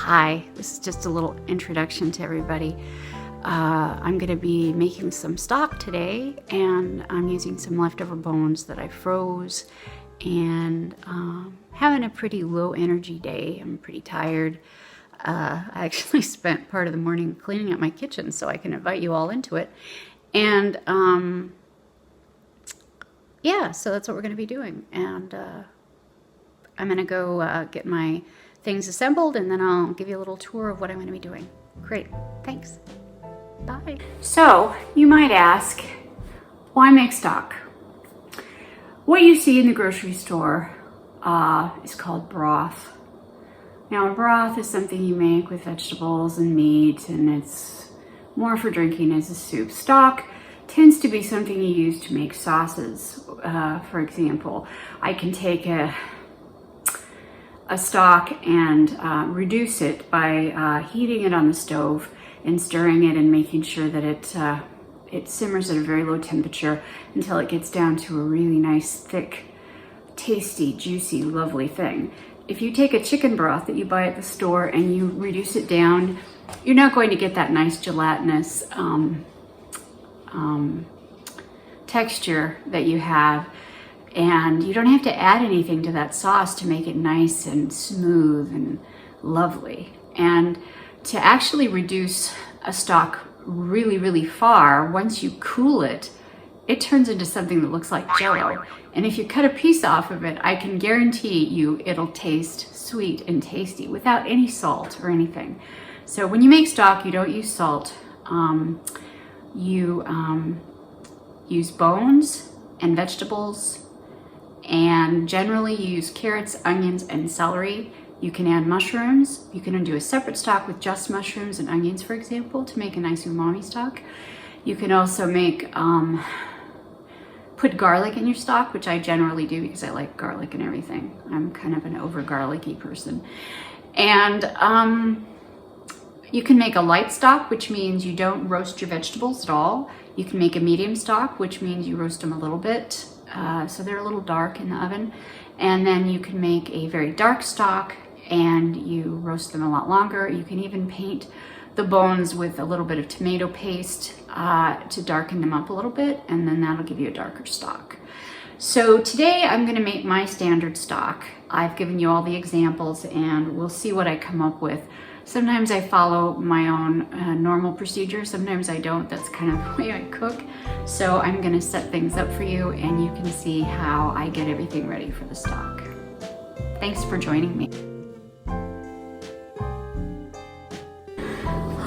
Hi, this is just a little introduction to everybody. I'm going to be making some stock today, and I'm using some leftover bones that I froze, and having a pretty low energy day. I'm pretty tired. I actually spent part of the morning cleaning up my kitchen, so I can invite you all into it. And yeah, so that's what we're going to be doing. And I'm going to go get my things assembled, and then I'll give you a little tour of what I'm going to be doing. Great, thanks. Bye. So, you might ask, why make stock? What you see in the grocery store is called broth. Now, a broth is something you make with vegetables and meat, and it's more for drinking as a soup. Stock tends to be something you use to make sauces. For example, I can take a stock and reduce it by heating it on the stove and stirring it and making sure that it simmers at a very low temperature until it gets down to a really nice, thick, tasty, juicy, lovely thing. If you take a chicken broth that you buy at the store and you reduce it down, you're not going to get that nice gelatinous texture that you have. And you don't have to add anything to that sauce to make it nice and smooth and lovely. And to actually reduce a stock really, really far, once you cool it, it turns into something that looks like Jell-O. And if you cut a piece off of it, I can guarantee you it'll taste sweet and tasty without any salt or anything. So when you make stock, you don't use salt. You use bones and vegetables, and generally you use carrots, onions, and celery. You can add mushrooms. You can do a separate stock with just mushrooms and onions, for example, to make a nice umami stock. You can also make put garlic in your stock, which I generally do because I like garlic and everything. I'm kind of an over garlicky person. And you can make a light stock, which means you don't roast your vegetables at all. You can make a medium stock, which means you roast them a little bit, so they're a little dark in the oven. And then you can make a very dark stock and you roast them a lot longer. You can even paint the bones with a little bit of tomato paste to darken them up a little bit, and then that'll give you a darker stock. So today I'm going to make my standard stock. I've given you all the examples and we'll see what I come up with. Sometimes I follow my own normal procedure, sometimes I don't. That's kind of the way I cook. So I'm going to set things up for you and you can see how I get everything ready for the stock. Thanks for joining me.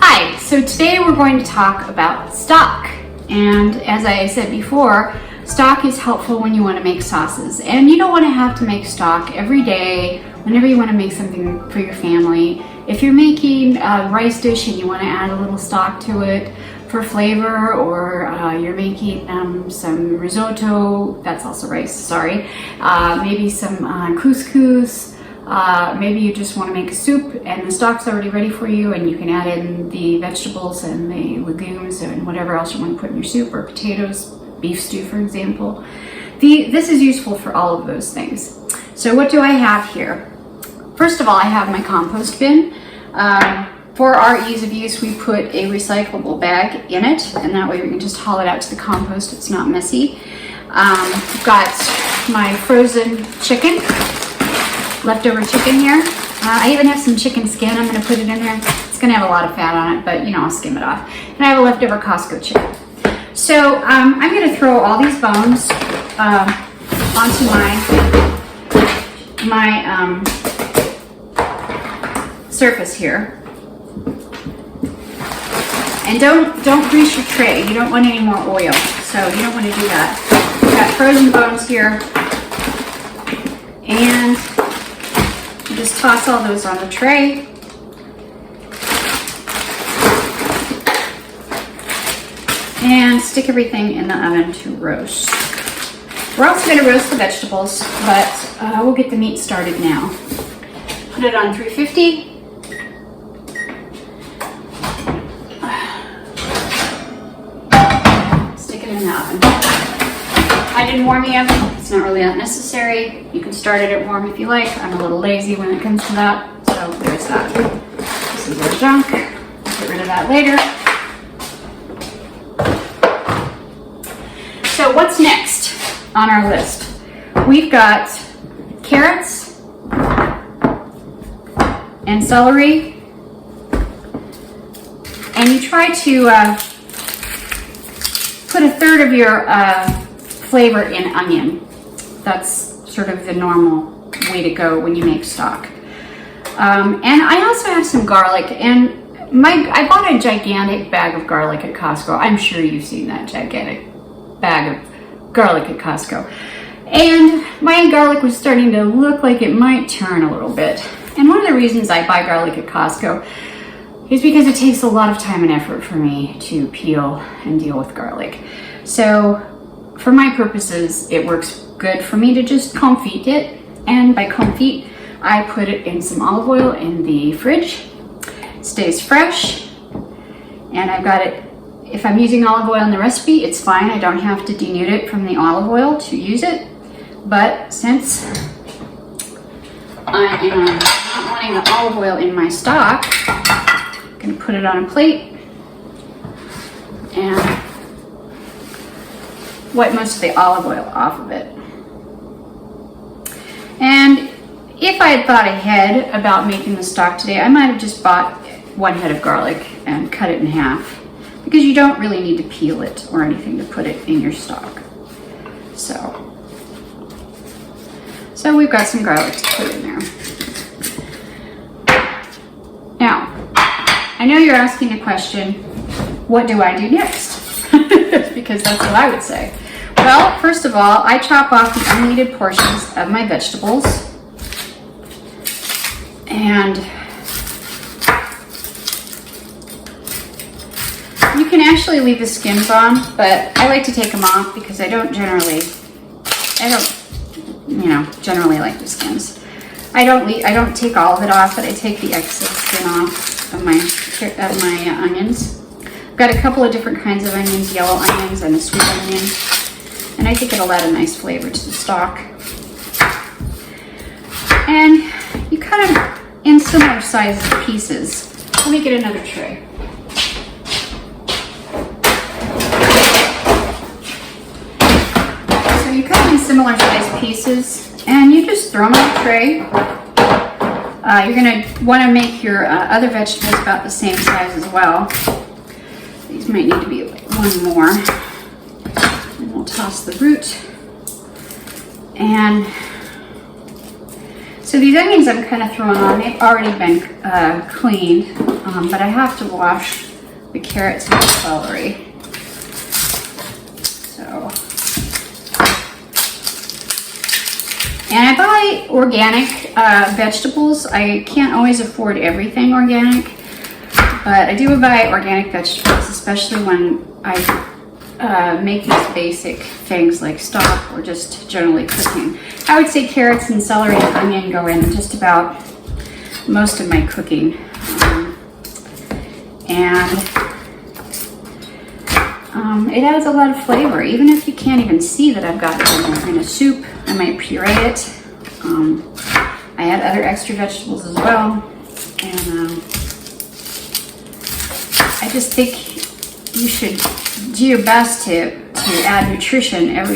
Hi, so today we're going to talk about stock. And as I said before, stock is helpful when you want to make sauces. And you don't want to have to make stock every day whenever you want to make something for your family. If you're making a rice dish and you want to add a little stock to it for flavor, or you're making some risotto, that's also rice, sorry, maybe some couscous, maybe you just want to make a soup and the stock's already ready for you and you can add in the vegetables and the legumes and whatever else you want to put in your soup, or potatoes, beef stew for example. This is useful for all of those things. So what do I have here? First of all, I have my compost bin. For our ease of use, we put a recyclable bag in it, and that way we can just haul it out to the compost. It's not messy. I've got my frozen chicken, leftover chicken here. I even have some chicken skin. I'm going to put it in there. It's going to have a lot of fat on it, but I'll skim it off. And I have a leftover Costco chicken. So I'm going to throw all these bones onto my surface here. And don't grease your tray. You don't want any more oil, so you don't want to do that. We've got frozen bones here, and you just toss all those on the tray. And stick everything in the oven to roast. We're also going to roast the vegetables, but we'll get the meat started now. Put it on 350. Stick it in the oven. I didn't warm the oven. It's not really that necessary. You can start it at warm if you like. I'm a little lazy when it comes to that, so there's that. the junk. Get rid of that later. So what's next on our list? We've got carrots and celery. And you try to put a third of your flavor in onion. That's sort of the normal way to go when you make stock. And I also have some garlic, and I bought a gigantic bag of garlic at Costco. I'm sure you've seen that gigantic bag of garlic at Costco. And my garlic was starting to look like it might turn a little bit. And one of the reasons I buy garlic at Costco is because it takes a lot of time and effort for me to peel and deal with garlic. So for my purposes, it works good for me to just confit it. And by confit, I put it in some olive oil in the fridge. It stays fresh. And I've got it, if I'm using olive oil in the recipe, it's fine. I don't have to denude it from the olive oil to use it. But since I am not wanting the olive oil in my stock, I'm going to put it on a plate and wipe most of the olive oil off of it. And if I had thought ahead about making the stock today, I might have just bought one head of garlic and cut it in half, because you don't really need to peel it or anything to put it in your stock. So we've got some garlic to put in there. Now, I know you're asking the question, what do I do next? Because that's what I would say. Well, first of all, I chop off the unneeded portions of my vegetables. And you can actually leave the skins on, but I like to take them off because I don't generally like the skins. I don't take all of it off, but I take the excess skin off of my onions. I've got a couple of different kinds of onions, yellow onions and a sweet onion. And I think it'll add a nice flavor to the stock. And you cut them in similar sized pieces. Let me get another tray. So you cut them in similar sized pieces and you just throw them on the tray. You're going to want to make your other vegetables about the same size as well. These might need to be like one more. And we'll toss the root. And so these onions I'm kind of throwing on, they've already been cleaned, but I have to wash the carrots and the celery. So, and I buy organic vegetables. I can't always afford everything organic, but I do buy organic vegetables, especially when I make these basic things like stock or just generally cooking. I would say carrots and celery and onion go in just about most of my cooking. It adds a lot of flavor, even if you can't even see that I've got it in a soup. I might puree it. I add other extra vegetables as well. And I just think you should do your best to add nutrition at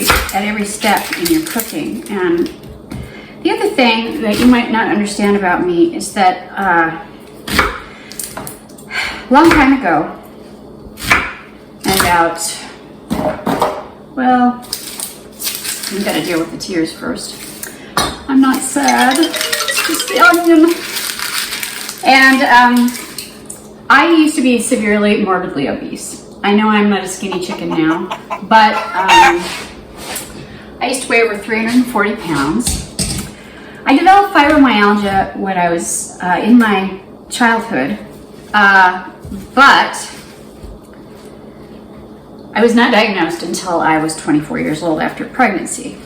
every step in your cooking. And the other thing that you might not understand about me is that a long time ago, about, well, I'm gonna deal with the tears first. I'm not sad, it's just the onion. And I used to be severely morbidly obese. I know I'm not a skinny chicken now, but I used to weigh over 340 pounds. I developed fibromyalgia when I was in my childhood, but I was not diagnosed until I was 24 years old after pregnancy.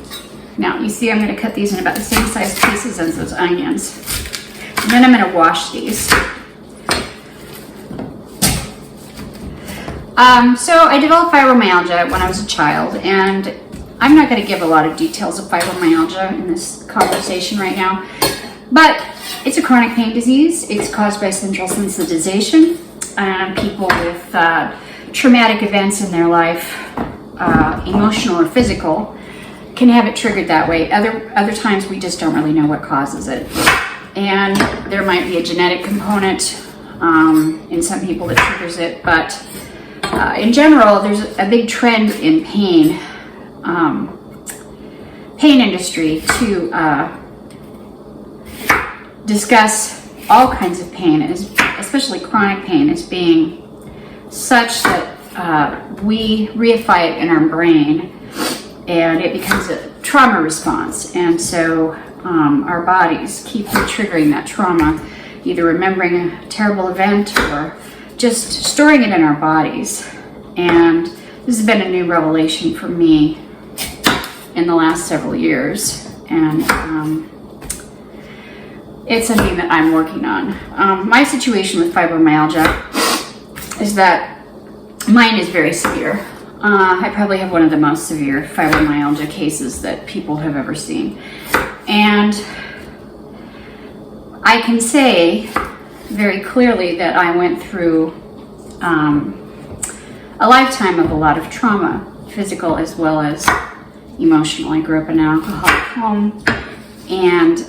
Now, you see I'm going to cut these in about the same size pieces as those onions. And then I'm going to wash these. So I developed fibromyalgia when I was a child, and I'm not going to give a lot of details of fibromyalgia in this conversation right now, but It's a chronic pain disease. It's caused by central sensitization. People with traumatic events in their life, emotional or physical, can have it triggered that way. Other times we just don't really know what causes it. And there might be a genetic component in some people that triggers it, but in general, there's a big trend in pain industry to discuss all kinds of pain, especially chronic pain, as being such that we reify it in our brain and it becomes a trauma response. And so our bodies keep triggering that trauma, either remembering a terrible event or just storing it in our bodies. And this has been a new revelation for me in the last several years. And it's something that I'm working on. My situation with fibromyalgia is that mine is very severe. I probably have one of the most severe fibromyalgia cases that people have ever seen. And I can say very clearly that I went through a lifetime of a lot of trauma, physical as well as emotional. I grew up in an alcoholic home, and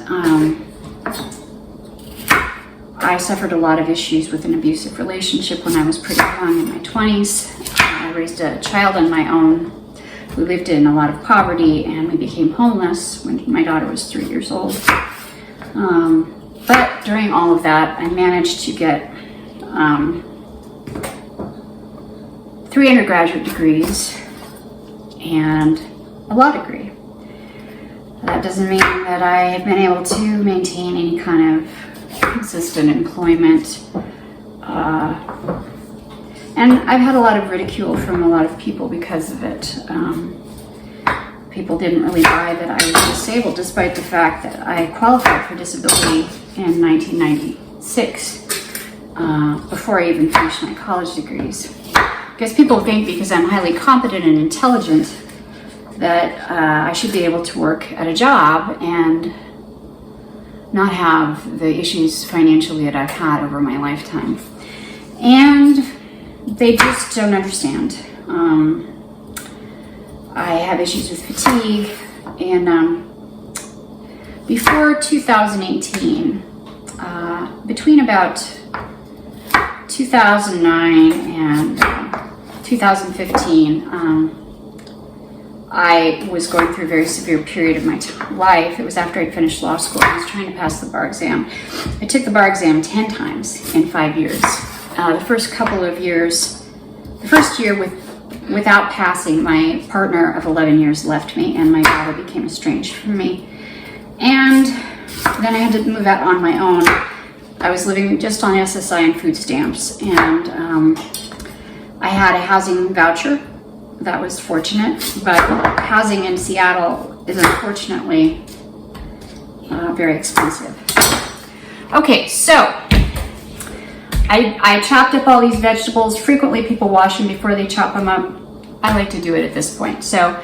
I suffered a lot of issues with an abusive relationship when I was pretty young, in my 20s. I raised a child on my own. We lived in a lot of poverty, and we became homeless when my daughter was 3 years old. But during all of that, I managed to get 3 undergraduate degrees and a law degree. That doesn't mean that I have been able to maintain any kind of consistent employment. And I've had a lot of ridicule from a lot of people because of it. People didn't really buy that I was disabled, despite the fact that I qualified for disability in 1996, before I even finished my college degrees. Because people think because I'm highly competent and intelligent that I should be able to work at a job and not have the issues financially that I've had over my lifetime. And they just don't understand. I have issues with fatigue, and before 2018, between about 2009 and 2015, I was going through a very severe period of my life. It was after I'd finished law school. I was trying to pass the bar exam. I took the bar exam 10 times in 5 years. The first couple of years, the first year without passing, my partner of 11 years left me, and my daughter became estranged from me. And then I had to move out on my own. I was living just on SSI and food stamps, and I had a housing voucher. That was fortunate, but housing in Seattle is unfortunately very expensive. Okay, so I chopped up all these vegetables. Frequently people wash them before they chop them up. I like to do it at this point. So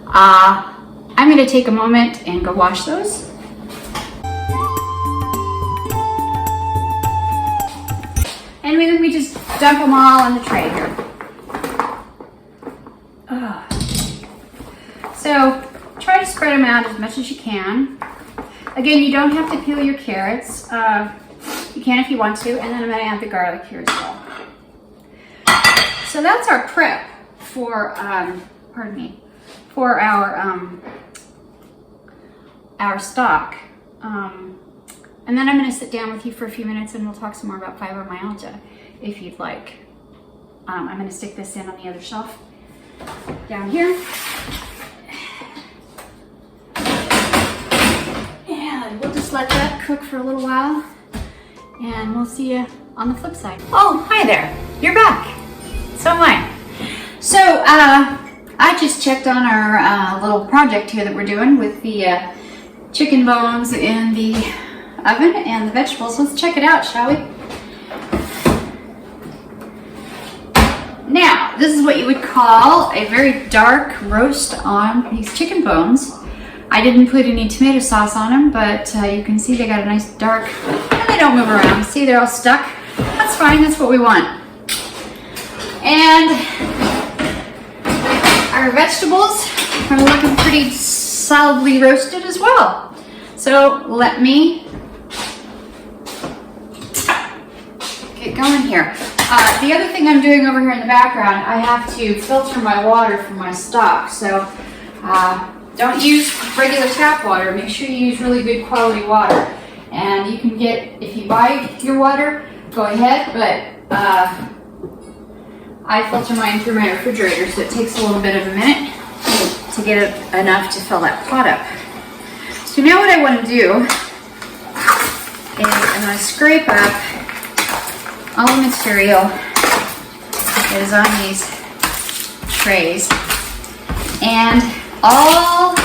I'm going to take a moment and go wash those. And then we just dump them all in the tray here. So try to spread them out as much as you can. Again, you don't have to peel your carrots. You can if you want to, and then I'm going to add the garlic here as well. So that's our prep for, for our stock. And then I'm going to sit down with you for a few minutes and we'll talk some more about fibromyalgia if you'd like. I'm going to stick this in on the other shelf down here. And we'll just let that cook for a little while and we'll see you on the flip side. Oh, hi there. You're back. So am I. So I just checked on our little project here that we're doing with the chicken bones in the oven and the vegetables. Let's check it out, shall we? Now, this is what you would call a very dark roast on these chicken bones. I I didn't put any tomato sauce on them, but you can see they got a nice dark, and they don't move around. See, they're all stuck. That's fine, that's what we want. And our vegetables are looking pretty solidly roasted as well. So let me get going here. The other thing I'm doing over here in the background, I have to filter my water from my stock. So don't use regular tap water. Make sure you use really good quality water. And you can get, if you buy your water, go ahead, but I filter mine through my refrigerator, so it takes a little bit of a minute to get it enough to fill that pot up. So now what I want to do is I'm going to scrape up all the material that is on these trays, and all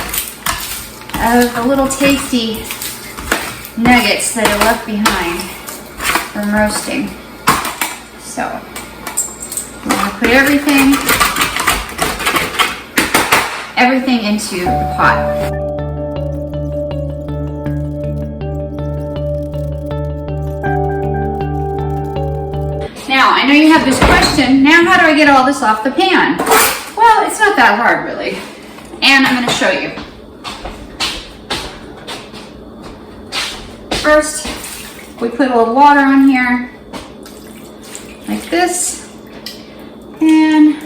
of the little tasty nuggets that are left behind from roasting. So I'm going to put everything into the pot. Now, I know you have this question, now how do I get all this off the pan? Well, it's not that hard really, and I'm going to show you. First, we put a little water on here, like this, and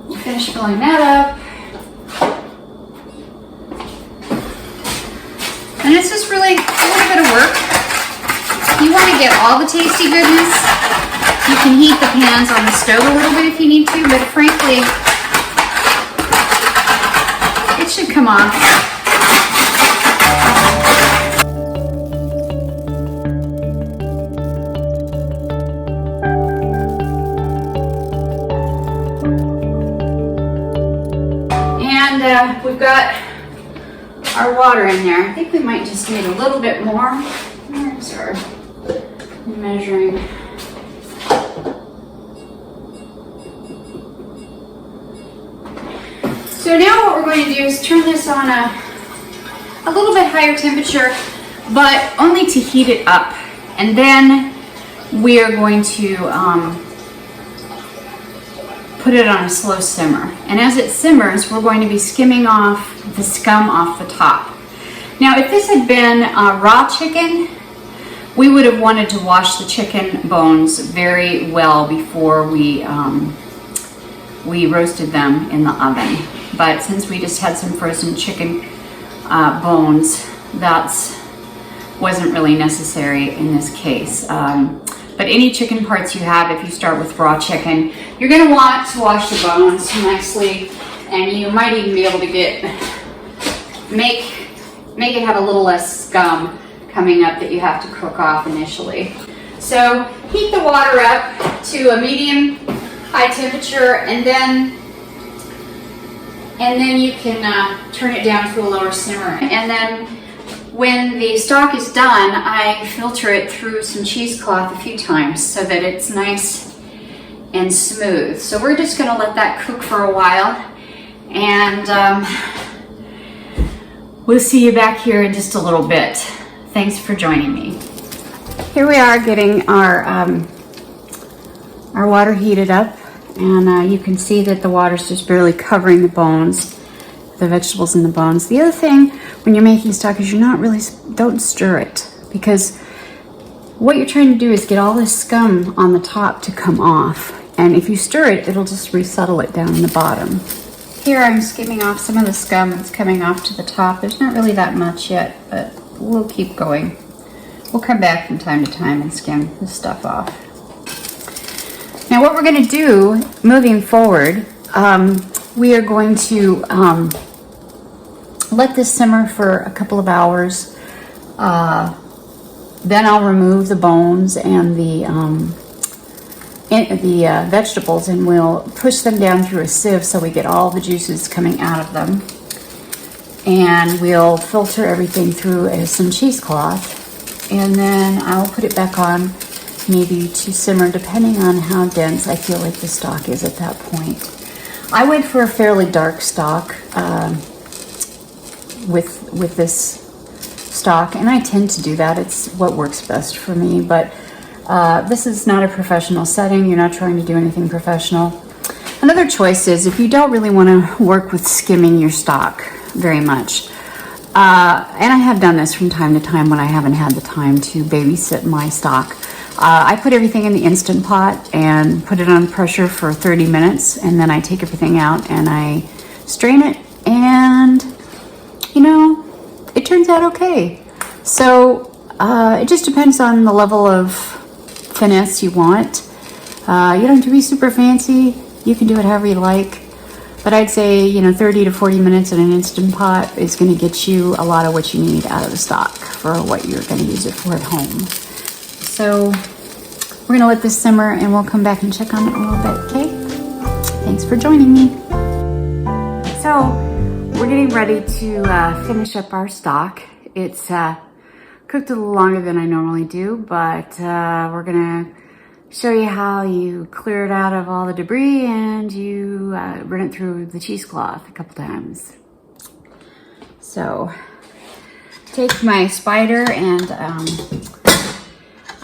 we'll finish filling that up. And it's just really a little bit of work. You want to get all the tasty goodness. You can heat the pans on the stove a little bit if you need to, but frankly, it should come off. And we've got our water in there. I think we might just need a little bit more. Where's our measuring? So now what we're going to do is turn this on a little bit higher temperature, but only to heat it up. And then we are going to put it on a slow simmer. And as it simmers, we're going to be skimming off the scum off the top. Now, if this had been raw chicken, we would have wanted to wash the chicken bones very well before we roasted them in the oven. But since we just had some frozen chicken bones, that wasn't really necessary in this case. But any chicken parts you have, if you start with raw chicken, you're going to want to wash the bones nicely, and you might even be able to make it have a little less scum coming up that you have to cook off initially. So heat the water up to a medium high temperature, and then you can turn it down to a lower simmer. And then when the stock is done, I filter it through some cheesecloth a few times so that it's nice and smooth. So we're just going to let that cook for a while, and we'll see you back here in just a little bit. Thanks for joining me. Here we are getting our water heated up, and you can see that the water's just barely covering the bones, the vegetables and the bones. The other thing when you're making stock is don't stir it, because what you're trying to do is get all this scum on the top to come off. And if you stir it, it'll just resettle it down in the bottom. Here I'm skimming off some of the scum that's coming off to the top. There's not really that much yet, but we'll keep going. We'll come back from time to time and skim this stuff off. Now what we're going to do moving forward, we are going to let this simmer for a couple of hours. Then I'll remove the bones and the vegetables, and we'll push them down through a sieve so we get all the juices coming out of them. And we'll filter everything through some cheesecloth, and then I'll put it back on maybe to simmer depending on how dense I feel like the stock is at that point. I went for a fairly dark stock. with this stock, and I tend to do that. It's what works best for me, but this is not a professional setting. You're not trying to do anything professional. Another choice is if you don't really want to work with skimming your stock very much, and I have done this from time to time when I haven't had the time to babysit my stock. I put everything in the Instant Pot and put it on pressure for 30 minutes, and then I take everything out and I strain it, and you know, it turns out okay. So it just depends on the level of finesse you want. You don't have to be super fancy. You can do it however you like. But I'd say, 30 to 40 minutes in an Instant Pot is going to get you a lot of what you need out of the stock for what you're going to use it for at home. So we're going to let this simmer and we'll come back and check on it in a little bit, okay? Thanks for joining me. So we're getting ready to finish up our stock. It's cooked a little longer than I normally do, but we're going to show you how you clear it out of all the debris and you run it through the cheesecloth a couple times. So take my spider and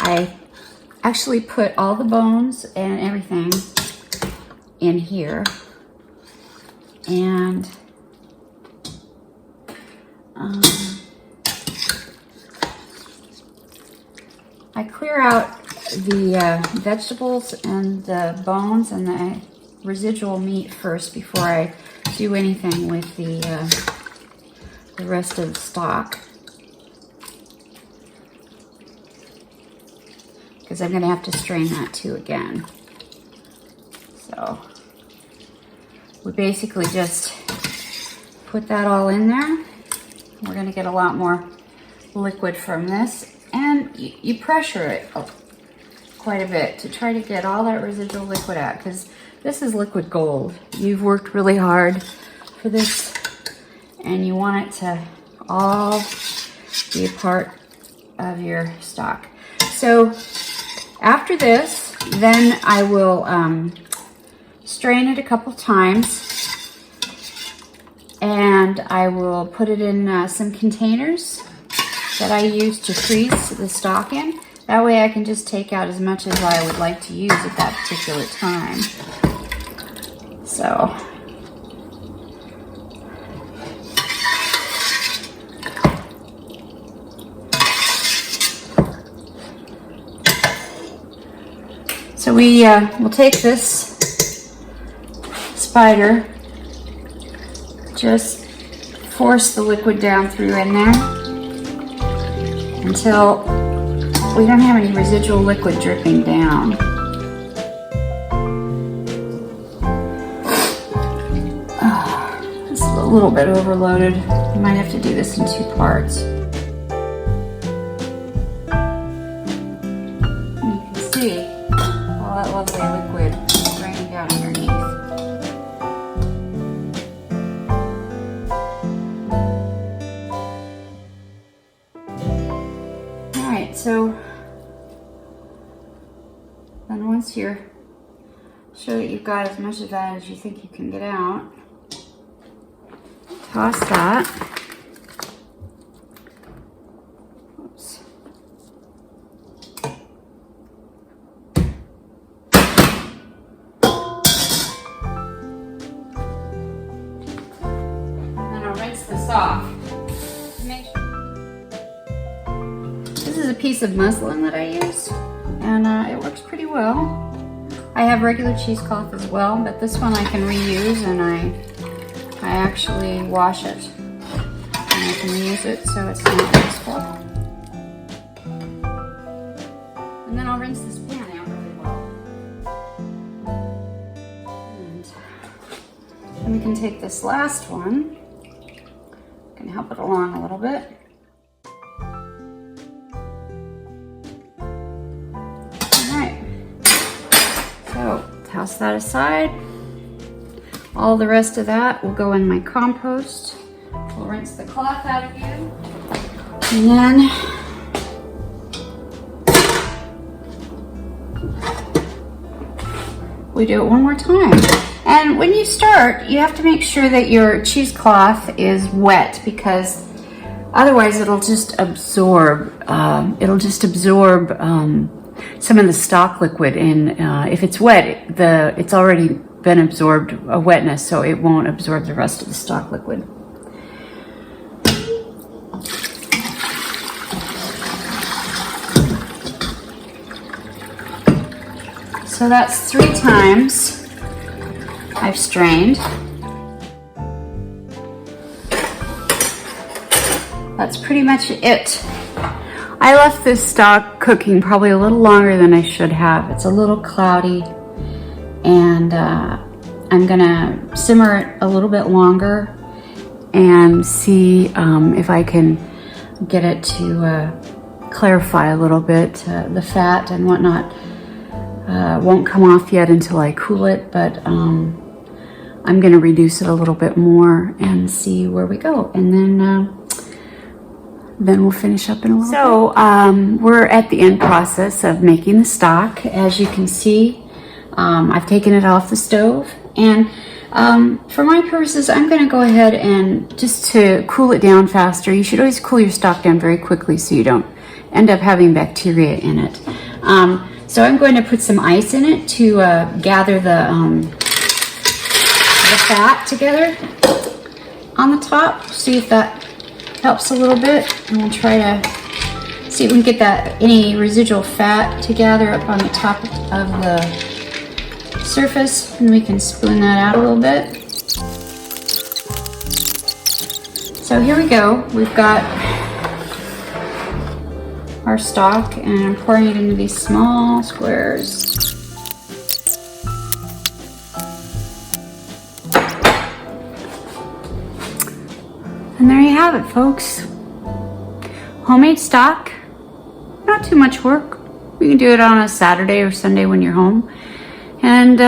I actually put all the bones and everything in here, and I clear out the vegetables and the bones and the residual meat first before I do anything with the rest of the stock, because I'm going to have to strain that too again. So we basically just put that all in there. We're going to get a lot more liquid from this, and you pressure it quite a bit to try to get all that residual liquid out, because this is liquid gold. You've worked really hard for this and you want it to all be a part of your stock. So after this, then I will strain it a couple times, and I will put it in some containers that I use to freeze the stock in. That way I can just take out as much as I would like to use at that particular time. So we will take this spider, just force the liquid down through in there until we don't have any residual liquid dripping down. It's a little bit overloaded. You might have to do this in 2 parts. And you can see all that lovely liquid draining down underneath. Alright, so then once you're sure that you've got as much of that as you think you can get out, toss that. Oops. Then I'll rinse this off. This is a piece of muslin that I use, and it works pretty well. I have regular cheesecloth as well, but this one I can reuse, and I actually wash it, and I can reuse it so it's not wasteful. And then I'll rinse this pan out really well. And then we can take this last one, can help it along a little bit. Alright, so toss that aside. All the rest of that will go in my compost. We'll rinse the cloth out of you. And then we do it one more time. And when you start, you have to make sure that your cheesecloth is wet, because otherwise it'll just absorb. Some of the stock liquid, and if it's wet, it's already been absorbed a wetness, so it won't absorb the rest of the stock liquid. So that's 3 times I've strained. That's pretty much it. I left this stock cooking probably a little longer than I should have. It's a little cloudy, and I'm gonna simmer it a little bit longer and see if I can get it to clarify a little bit. The fat and whatnot won't come off yet until I cool it, but I'm gonna reduce it a little bit more and see where we go, and then we'll finish up in a little bit. So we're at the end process of making the stock. As you can see, I've taken it off the stove, and for my purposes, I'm gonna go ahead and just to cool it down faster. You should always cool your stock down very quickly so you don't end up having bacteria in it. So I'm going to put some ice in it to gather the fat together on the top. See if that helps a little bit, and we'll try to see if we can get any residual fat to gather up on the top of the surface, and we can spoon that out a little bit. So here we go. We've got our stock, and I'm pouring it into these small squares. And there you have it, folks. Homemade stock, not too much work. You can do it on a Saturday or Sunday when you're home. And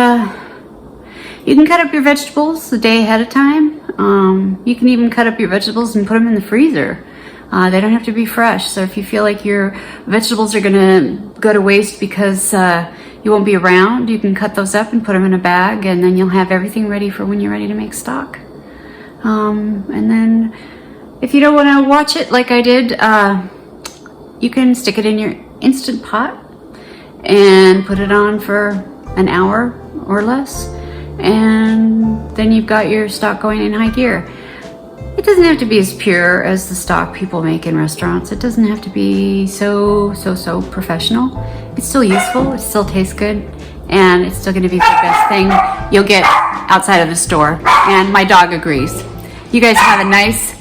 you can cut up your vegetables the day ahead of time. You can even cut up your vegetables and put them in the freezer. They don't have to be fresh. So if you feel like your vegetables are gonna go to waste because you won't be around, you can cut those up and put them in a bag, and then you'll have everything ready for when you're ready to make stock. And then if you don't want to watch it like I did, you can stick it in your Instant Pot and put it on for an hour or less, and then you've got your stock going in high gear. It doesn't have to be as pure as the stock people make in restaurants. It doesn't have to be so professional. It's still useful, it still tastes good, and it's still gonna be the best thing you'll get outside of the store. And my dog agrees. You guys have a nice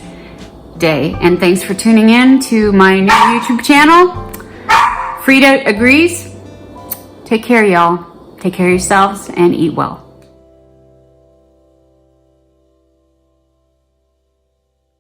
day, and thanks for tuning in to my new YouTube channel. Frida agrees. Take care, y'all. Take care of yourselves and eat well.